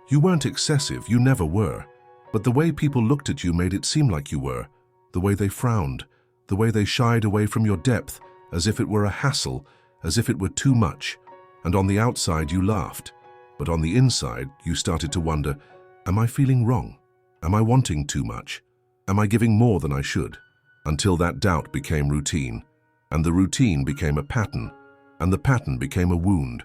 You weren't excessive, you never were. But the way people looked at you made it seem like you were. The way they frowned, the way they shied away from your depth, as if it were a hassle, as if it were too much. And on the outside you laughed. But on the inside you started to wonder, am I feeling wrong? Am I wanting too much? Am I giving more than I should? Until that doubt became routine. And the routine became a pattern. And the pattern became a wound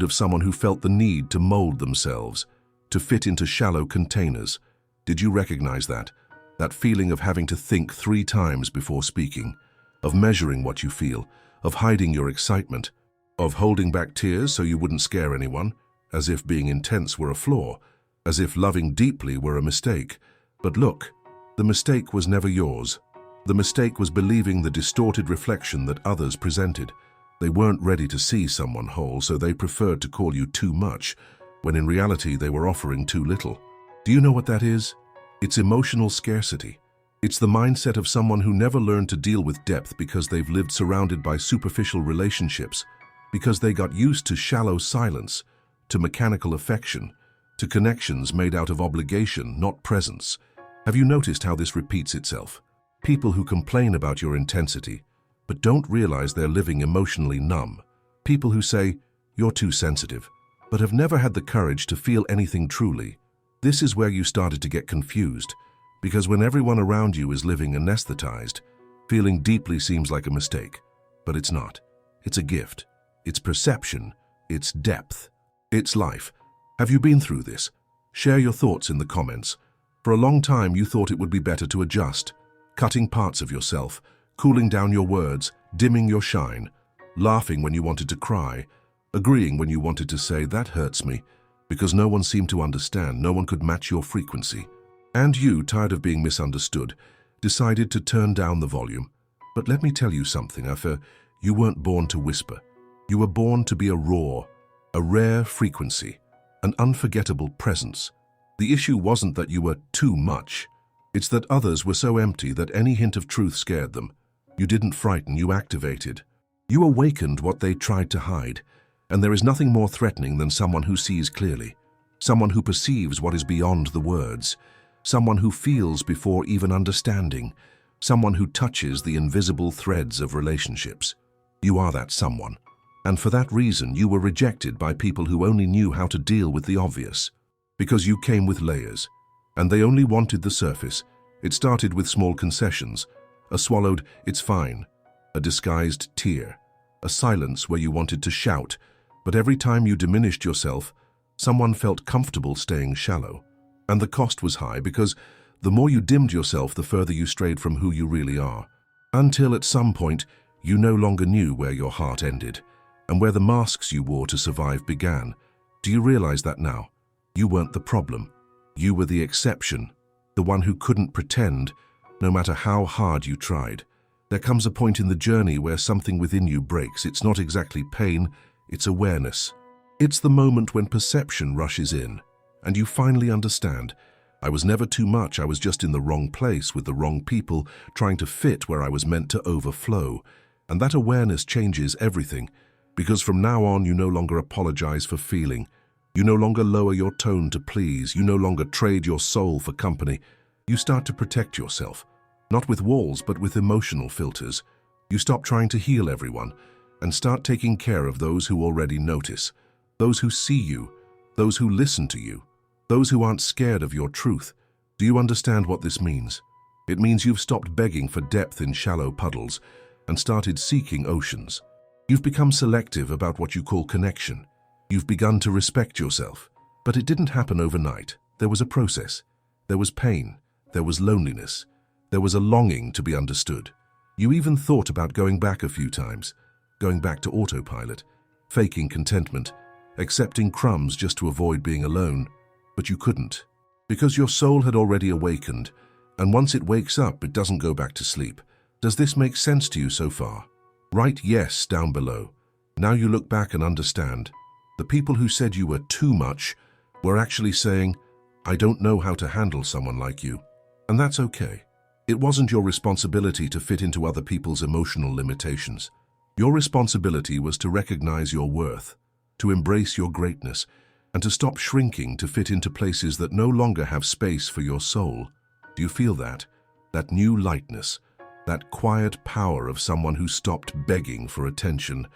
of someone who felt the need to mold themselves, to fit into shallow containers. Did you recognize that? That feeling of having to think 3 times before speaking, of measuring what you feel, of hiding your excitement, of holding back tears so you wouldn't scare anyone, as if being intense were a flaw, as if loving deeply were a mistake. But look, the mistake was never yours. The mistake was believing the distorted reflection that others presented. They weren't ready to see someone whole, so they preferred to call you too much, when in reality they were offering too little. Do you know what that is? It's emotional scarcity. It's the mindset of someone who never learned to deal with depth because they've lived surrounded by superficial relationships, because they got used to shallow silence, to mechanical affection, to connections made out of obligation, not presence. Have you noticed how this repeats itself? People who complain about your intensity, but don't realize they're living emotionally numb. People who say, you're too sensitive, but have never had the courage to feel anything truly. This is where you started to get confused, because when everyone around you is living anesthetized, feeling deeply seems like a mistake. But it's not. It's a gift. It's perception. It's depth. It's life. Have you been through this? Share your thoughts in the comments. For a long time you thought it would be better to adjust, cutting parts of yourself, cooling down your words, dimming your shine, laughing when you wanted to cry, agreeing when you wanted to say, that hurts me, because no one seemed to understand, no one could match your frequency. And you, tired of being misunderstood, decided to turn down the volume. But let me tell you something, Afa, you weren't born to whisper. You were born to be a roar, a rare frequency, an unforgettable presence. The issue wasn't that you were too much. It's that others were so empty that any hint of truth scared them. You didn't frighten, you activated. You awakened what they tried to hide. And there is nothing more threatening than someone who sees clearly, someone who perceives what is beyond the words, someone who feels before even understanding, someone who touches the invisible threads of relationships. You are that someone. And for that reason, you were rejected by people who only knew how to deal with the obvious. Because you came with layers, and they only wanted the surface. It started with small concessions, a swallowed, it's fine, a disguised tear, a silence where you wanted to shout, but every time you diminished yourself, someone felt comfortable staying shallow. And the cost was high because the more you dimmed yourself, the further you strayed from who you really are. Until at some point, you no longer knew where your heart ended, and where the masks you wore to survive began. Do you realize that now? You weren't the problem. You were the exception, the one who couldn't pretend, no matter how hard you tried. There comes a point in the journey where something within you breaks. It's not exactly pain, it's awareness. It's the moment when perception rushes in, and you finally understand. I was never too much, I was just in the wrong place with the wrong people, trying to fit where I was meant to overflow. And that awareness changes everything, because from now on you no longer apologize for feeling. You no longer lower your tone to please. You no longer trade your soul for company. You start to protect yourself, not with walls, but with emotional filters. You stop trying to heal everyone and start taking care of those who already notice, those who see you, those who listen to you, those who aren't scared of your truth. Do you understand what this means? It means you've stopped begging for depth in shallow puddles and started seeking oceans. You've become selective about what you call connection. You've begun to respect yourself. But it didn't happen overnight. There was a process. There was pain. There was loneliness. There was a longing to be understood. You even thought about going back a few times, going back to autopilot, faking contentment, accepting crumbs just to avoid being alone. But you couldn't, because your soul had already awakened, and once it wakes up, it doesn't go back to sleep. Does this make sense to you so far? Write yes down below. Now you look back and understand. The people who said you were too much were actually saying, I don't know how to handle someone like you. And that's okay. It wasn't your responsibility to fit into other people's emotional limitations. Your responsibility was to recognize your worth, to embrace your greatness, and to stop shrinking to fit into places that no longer have space for your soul. Do you feel that? That new lightness, that quiet power of someone who stopped begging for attention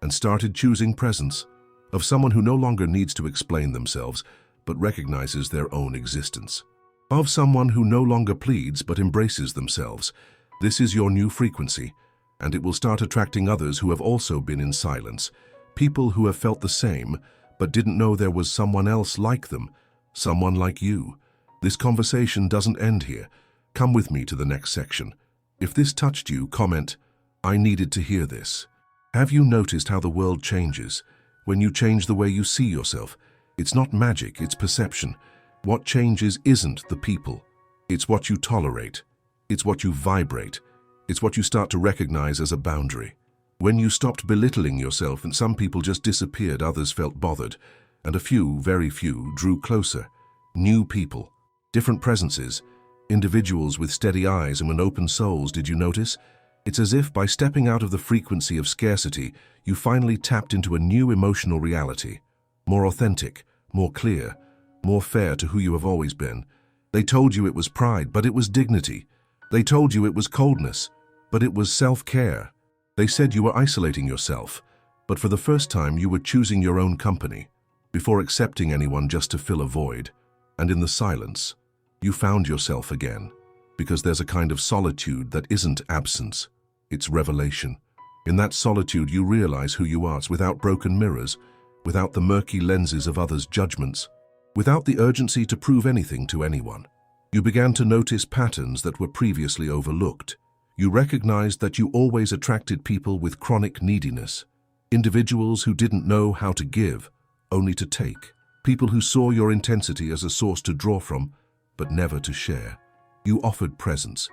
and started choosing presence, of someone who no longer needs to explain themselves but recognizes their own existence, of someone who no longer pleads but embraces themselves. This is your new frequency, and it will start attracting others who have also been in silence, people who have felt the same but didn't know there was someone else like them, someone like you. This conversation doesn't end here. Come with me to the next section. If this touched you, comment, "I needed to hear this." Have you noticed how the world changes when you change the way you see yourself? It's not magic, it's perception. What changes isn't the people. It's what you tolerate. It's what you vibrate. It's what you start to recognize as a boundary. When you stopped belittling yourself and some people just disappeared, others felt bothered, and a few, very few, drew closer. New people, different presences, individuals with steady eyes and open souls. Did you notice? It's as if by stepping out of the frequency of scarcity, you finally tapped into a new emotional reality, more authentic, more clear, more fair to who you have always been. They told you it was pride, but it was dignity. They told you it was coldness, but it was self-care. They said you were isolating yourself, but for the first time you were choosing your own company, before accepting anyone just to fill a void. And in the silence, you found yourself again, because there's a kind of solitude that isn't absence, it's revelation. In that solitude you realize who you are, without broken mirrors, without the murky lenses of others' judgments, without the urgency to prove anything to anyone. You began to notice patterns that were previously overlooked. You recognized that you always attracted people with chronic neediness, individuals who didn't know how to give, only to take, people who saw your intensity as a source to draw from, but never to share. You offered presence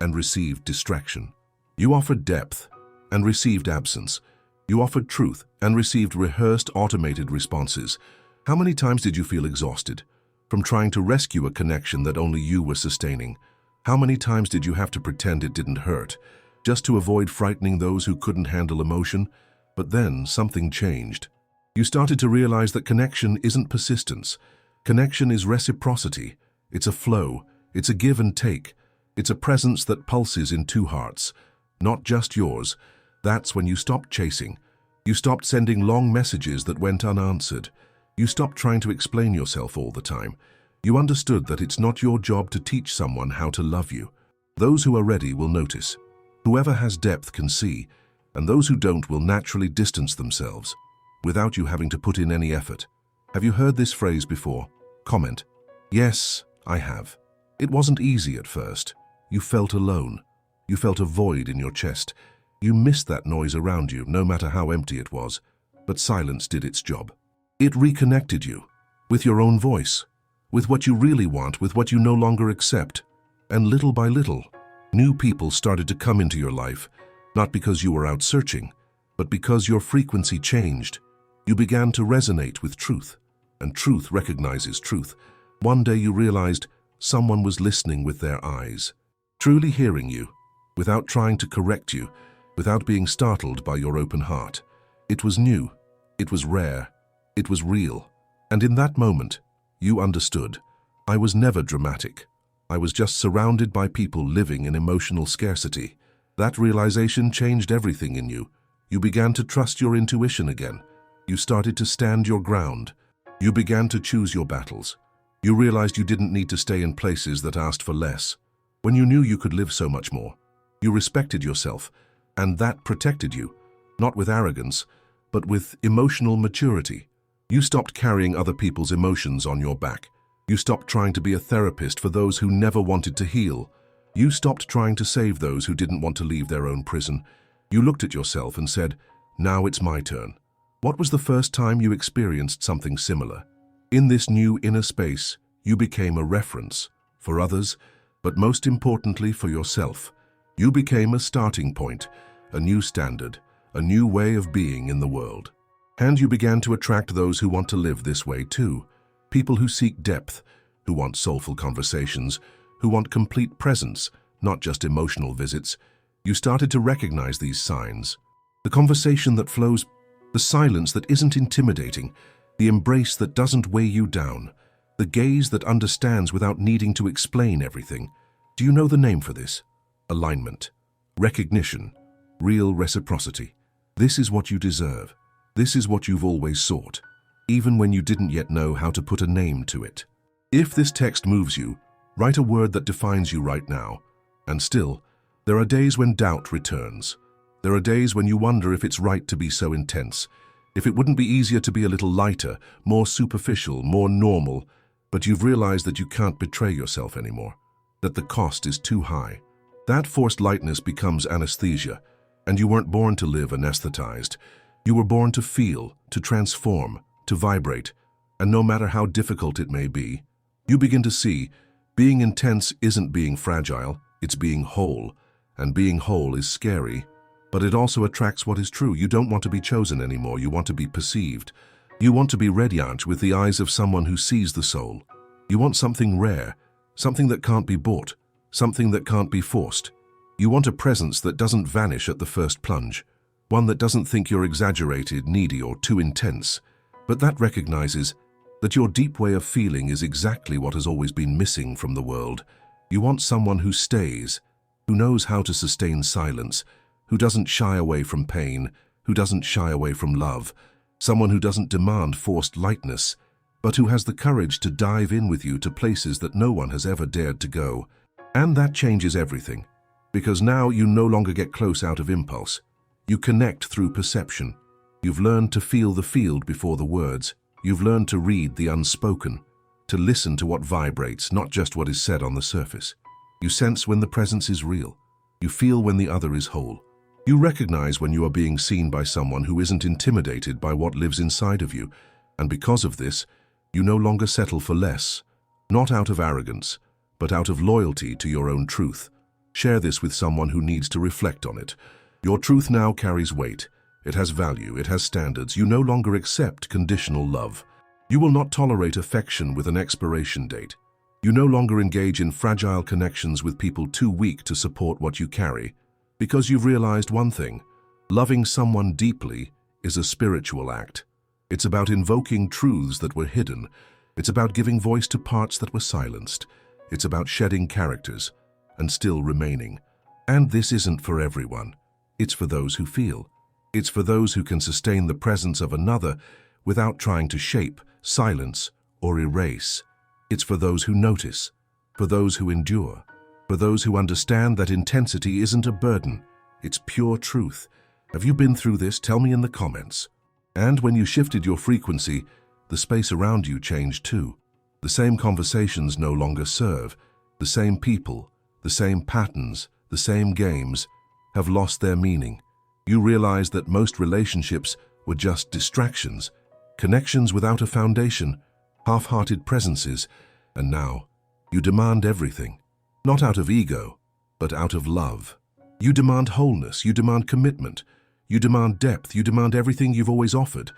and received distraction. You offered depth and received absence. You offered truth and received rehearsed, automated responses. How many times did you feel exhausted from trying to rescue a connection that only you were sustaining? How many times did you have to pretend it didn't hurt, just to avoid frightening those who couldn't handle emotion? But then something changed. You started to realize that connection isn't persistence. Connection is reciprocity. It's a flow. It's a give and take. It's a presence that pulses in two hearts, not just yours. That's when you stopped chasing. You stopped sending long messages that went unanswered. You stopped trying to explain yourself all the time. You understood that it's not your job to teach someone how to love you. Those who are ready will notice. Whoever has depth can see, and those who don't will naturally distance themselves, without you having to put in any effort. Have you heard this phrase before? Comment. Yes, I have. It wasn't easy at first. You felt alone. You felt a void in your chest. You missed that noise around you, no matter how empty it was. But silence did its job. It reconnected you with your own voice, with what you really want, with what you no longer accept. And little by little, new people started to come into your life, not because you were out searching, but because your frequency changed. You began to resonate with truth, and truth recognizes truth. One day you realized someone was listening with their eyes, truly hearing you, without trying to correct you, without being startled by your open heart. It was new, it was rare, it was real. And in that moment, you understood. I was never dramatic. I was just surrounded by people living in emotional scarcity. That realization changed everything in you. You began to trust your intuition again. You started to stand your ground. You began to choose your battles. You realized you didn't need to stay in places that asked for less. When you knew you could live so much more, you respected yourself, and that protected you, not with arrogance, but with emotional maturity. You stopped carrying other people's emotions on your back. You stopped trying to be a therapist for those who never wanted to heal. You stopped trying to save those who didn't want to leave their own prison. You looked at yourself and said, "Now it's my turn." What was the first time you experienced something similar? In this new inner space, you became a reference for others, but most importantly for yourself. You became a starting point, a new standard, a new way of being in the world. And you began to attract those who want to live this way too. People who seek depth, who want soulful conversations, who want complete presence, not just emotional visits. You started to recognize these signs. The conversation that flows, the silence that isn't intimidating, the embrace that doesn't weigh you down, the gaze that understands without needing to explain everything. Do you know the name for this? Alignment, recognition, real reciprocity. This is what you deserve. This is what you've always sought, even when you didn't yet know how to put a name to it. If this text moves you, write a word that defines you right now. And still, there are days when doubt returns. There are days when you wonder if it's right to be so intense, if it wouldn't be easier to be a little lighter, more superficial, more normal, but you've realized that you can't betray yourself anymore, that the cost is too high. That forced lightness becomes anesthesia, and you weren't born to live anesthetized. You were born to feel, to transform, to vibrate, and no matter how difficult it may be, you begin to see being intense isn't being fragile, it's being whole, and being whole is scary, but it also attracts what is true. You don't want to be chosen anymore, you want to be perceived. You want to be radiant with the eyes of someone who sees the soul. You want something rare, something that can't be bought, something that can't be forced. You want a presence that doesn't vanish at the first plunge, one that doesn't think you're exaggerated, needy, or too intense, but that recognizes that your deep way of feeling is exactly what has always been missing from the world. You want someone who stays, who knows how to sustain silence, who doesn't shy away from pain, who doesn't shy away from love, someone who doesn't demand forced lightness, but who has the courage to dive in with you to places that no one has ever dared to go. And that changes everything, because now you no longer get close out of impulse. You connect through perception. You've learned to feel the field before the words. You've learned to read the unspoken, to listen to what vibrates, not just what is said on the surface. You sense when the presence is real. You feel when the other is whole. You recognize when you are being seen by someone who isn't intimidated by what lives inside of you, and because of this, you no longer settle for less, not out of arrogance, but out of loyalty to your own truth. Share this with someone who needs to reflect on it. Your truth now carries weight. It has value, it has standards. You no longer accept conditional love. You will not tolerate affection with an expiration date. You no longer engage in fragile connections with people too weak to support what you carry, because you've realized one thing: loving someone deeply is a spiritual act. It's about invoking truths that were hidden. It's about giving voice to parts that were silenced. It's about shedding characters and still remaining. And this isn't for everyone. It's for those who feel. It's for those who can sustain the presence of another without trying to shape, silence, or erase. It's for those who notice, for those who endure, for those who understand that intensity isn't a burden, it's pure truth. Have you been through this? Tell me in the comments. And when you shifted your frequency, the space around you changed too. The same conversations no longer serve. The same people, the same patterns, the same games have lost their meaning. You realize that most relationships were just distractions, connections without a foundation, half-hearted presences, and now you demand everything, not out of ego, but out of love. You demand wholeness, you demand commitment, you demand depth, you demand everything you've always offered.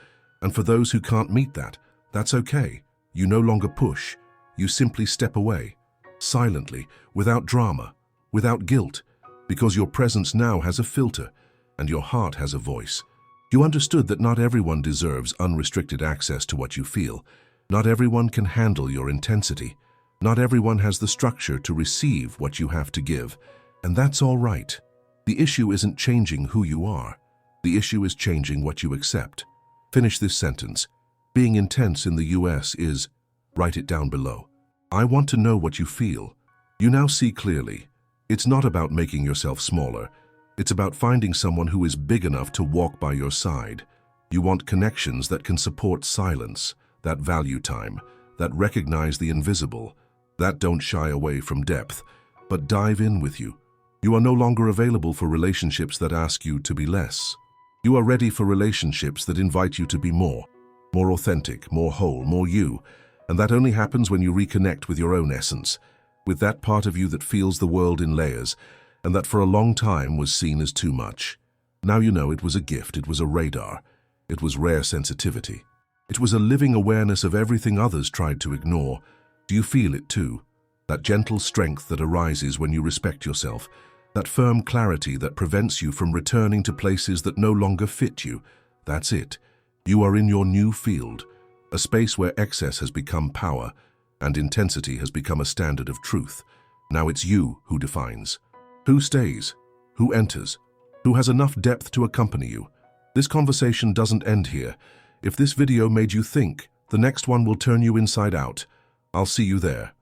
And for those who can't meet that, that's okay. You no longer push, you simply step away, silently, without drama, without guilt, because your presence now has a filter, and your heart has a voice. You understood that not everyone deserves unrestricted access to what you feel. Not everyone can handle your intensity. Not everyone has the structure to receive what you have to give. And that's all right. The issue isn't changing who you are. The issue is changing what you accept. Finish this sentence. Being intense in the US is, write it down below. I want to know what you feel. You now see clearly. It's not about making yourself smaller. It's about finding someone who is big enough to walk by your side. You want connections that can support silence, that value time, that recognize the invisible, that don't shy away from depth, but dive in with you. You are no longer available for relationships that ask you to be less. You are ready for relationships that invite you to be more authentic, more whole, more you. And that only happens when you reconnect with your own essence, with that part of you that feels the world in layers, and that for a long time was seen as too much. Now you know it was a gift, it was a radar, it was rare sensitivity. It was a living awareness of everything others tried to ignore. Do you feel it too? That gentle strength that arises when you respect yourself, that firm clarity that prevents you from returning to places that no longer fit you. That's it. You are in your new field, a space where excess has become power and intensity has become a standard of truth. Now it's you who defines. Who stays? Who enters? Who has enough depth to accompany you? This conversation doesn't end here. If this video made you think, the next one will turn you inside out. I'll see you there.